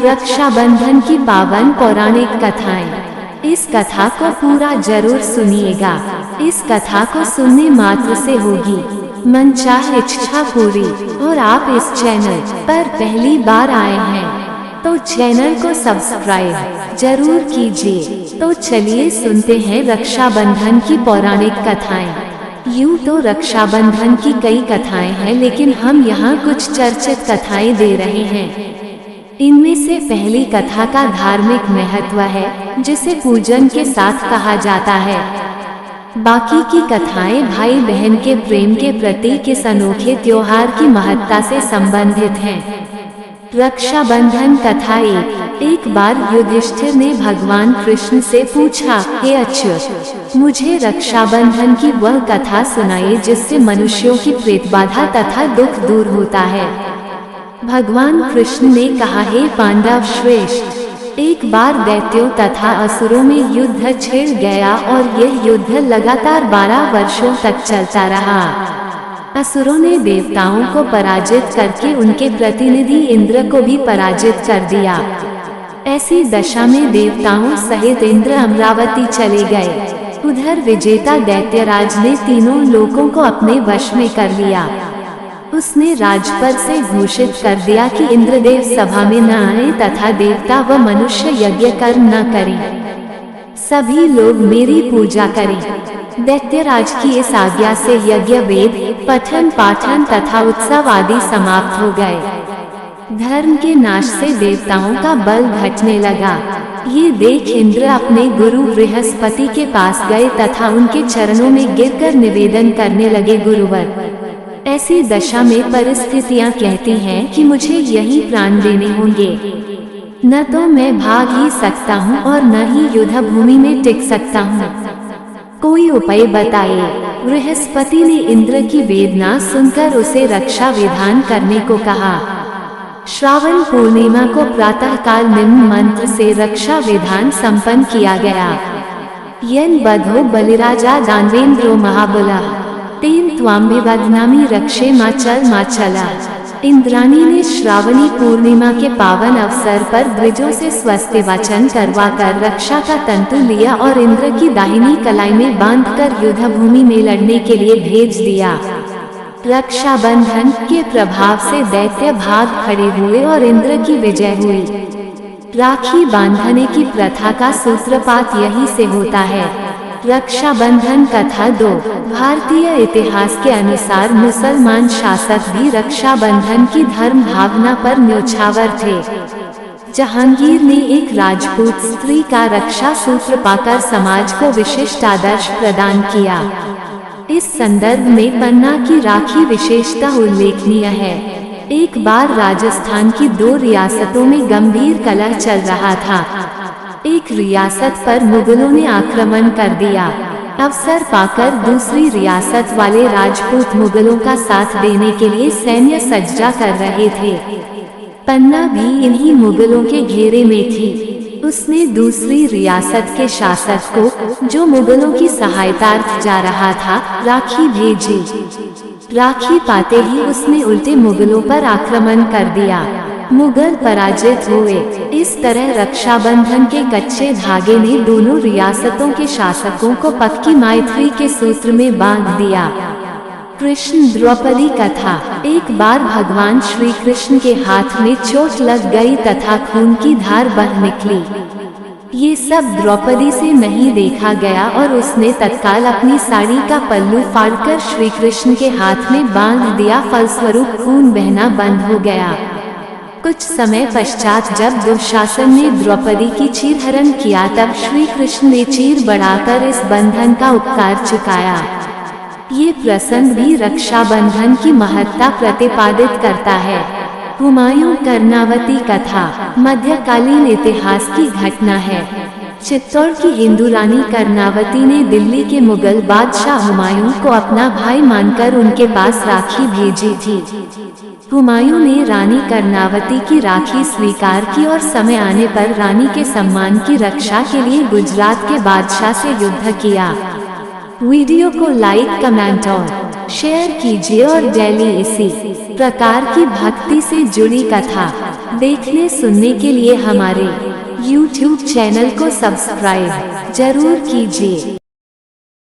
रक्षाबंधन की पावन पौराणिक कथाएं। इस कथा को पूरा जरूर सुनिएगा। इस कथा को सुनने मात्र से होगी मनचाही इच्छा पूरी। और आप इस चैनल पर पहली बार आए हैं तो चैनल को सब्सक्राइब जरूर कीजिए। तो चलिए सुनते हैं रक्षाबंधन की पौराणिक कथाएं। यूँ तो रक्षाबंधन की कई कथाएं हैं, लेकिन हम यहाँ कुछ चर्चित कथाएं दे रहे हैं। इनमें से पहली कथा का धार्मिक महत्व है, जिसे पूजन के साथ कहा जाता है। बाकी की कथाएं भाई बहन के प्रेम के प्रतीक इस अनोखे त्योहार की महत्ता से संबंधित हैं। रक्षाबंधन कथा एक बार युधिष्ठिर ने भगवान कृष्ण से पूछा, हे अच्युत, मुझे रक्षाबंधन की वह कथा सुनाइए जिससे मनुष्यों की प्रेतबाधा तथा दुख दूर होता है। भगवान कृष्ण ने कहा, हे पांडव श्रेष्ठ, एक बार दैत्यों तथा असुरों में युद्ध छिड़ गया और यह युद्ध लगातार 12 वर्षों तक चलता रहा। असुरों ने देवताओं को पराजित करके उनके प्रतिनिधि इंद्र को भी पराजित कर दिया। ऐसी दशा में देवताओं सहित इंद्र अमरावती चले गए। उधर विजेता दैत्यराज ने तीनों लोकों को अपने वश में कर लिया। उसने राजपद से घोषित कर दिया कि इंद्रदेव सभा में न आए तथा देवता व मनुष्य यज्ञ कर्म न करें। सभी लोग मेरी पूजा करें। दैत्यराज की इस आज्ञा से यज्ञ, वेद, पठन पाठन तथा उत्सव आदि समाप्त हो गए। धर्म के नाश से देवताओं का बल घटने लगा। ये देख इंद्र अपने गुरु बृहस्पति के पास गए तथा उनके चरणों में गिरकर निवेदन करने लगे, गुरुवर, ऐसी दशा में परिस्थितियां कहती हैं कि मुझे यही प्राण देने होंगे। न तो मैं भाग ही सकता हूँ और न ही युद्ध भूमि में टिक सकता हूँ। कोई उपाय बताइए। बृहस्पति ने इंद्र की वेदना सुनकर उसे रक्षा विधान करने को कहा। श्रावण पूर्णिमा को प्रातःकाल निम्न मंत्र से रक्षा विधान संपन्न किया गया। यन बधो बलिराजा दानवेन्द्रो महाबला तेन त्वाम्भिवदनामि रक्षे माचला। इंद्राणी ने श्रावणी पूर्णिमा के पावन अवसर पर द्विजों से स्वस्ति वाचन करवाकर रक्षा का तंतु लिया और इंद्र की दाहिनी कलाई में बांधकर युद्ध भूमि में लड़ने के लिए भेज दिया। रक्षाबंधन के प्रभाव से दैत्य भाग खड़े हुए और इंद्र की विजय हुई। राखी बांधने की प्रथा का सूत्रपात यही से होता है। रक्षाबंधन कथा 2। भारतीय इतिहास के अनुसार मुसलमान शासक भी रक्षाबंधन की धर्म भावना पर न्योछावर थे। जहांगीर ने एक राजपूत स्त्री का रक्षा सूत्र पाकर समाज को विशिष्ट आदर्श प्रदान किया। इस संदर्भ में पन्ना की राखी विशेषता उल्लेखनीय है। एक बार राजस्थान की 2 रियासतों में गंभीर कलह चल रहा था। एक रियासत पर मुगलों ने आक्रमण कर दिया। अवसर पाकर दूसरी रियासत वाले राजपूत मुगलों का साथ देने के लिए सैन्य सज्जा कर रहे थे। पन्ना भी इन्हीं मुगलों के घेरे में थी। उसने दूसरी रियासत के शासक को, जो मुगलों की सहायतार्थ जा रहा था, राखी भेजी। राखी पाते ही उसने उल्टे मुगलों पर आक्रमण कर दिया। मुगल पराजित हुए। इस तरह रक्षाबंधन के कच्चे धागे ने दोनों रियासतों के शासकों को पक्की मैत्री के सूत्र में बांध दिया। कृष्ण द्रौपदी कथा। एक बार भगवान श्री कृष्ण के हाथ में चोट लग गई तथा खून की धार बह निकली। ये सब द्रौपदी से नहीं देखा गया और उसने तत्काल अपनी साड़ी का पल्लू फाड़कर श्री कृष्ण के हाथ में बांध दिया। फलस्वरूप खून बहना बंद हो गया। कुछ समय पश्चात जब दुशासन ने द्रौपदी की चीरहरण किया, तब श्री कृष्ण ने चीर बढ़ाकर इस बंधन का उपकार चुकाया। ये प्रसंग भी रक्षाबंधन की महत्ता प्रतिपादित करता है। हुमायूं कर्णावती कथा। मध्यकालीन इतिहास की घटना है। चित्तौड़ की हिंदू रानी कर्णावती ने दिल्ली के मुगल बादशाह हुमायूं को अपना भाई मानकर उनके पास राखी भेजी थी। हुमायूं ने रानी कर्णावती की राखी स्वीकार की और समय आने पर रानी के सम्मान की रक्षा के लिए गुजरात के बादशाह से युद्ध किया। वीडियो को लाइक, कमेंट और शेयर कीजिए और डेली इसी प्रकार की भक्ति से जुड़ी कथा देखने सुनने के लिए हमारे YouTube चैनल को सब्सक्राइब जरूर कीजिए।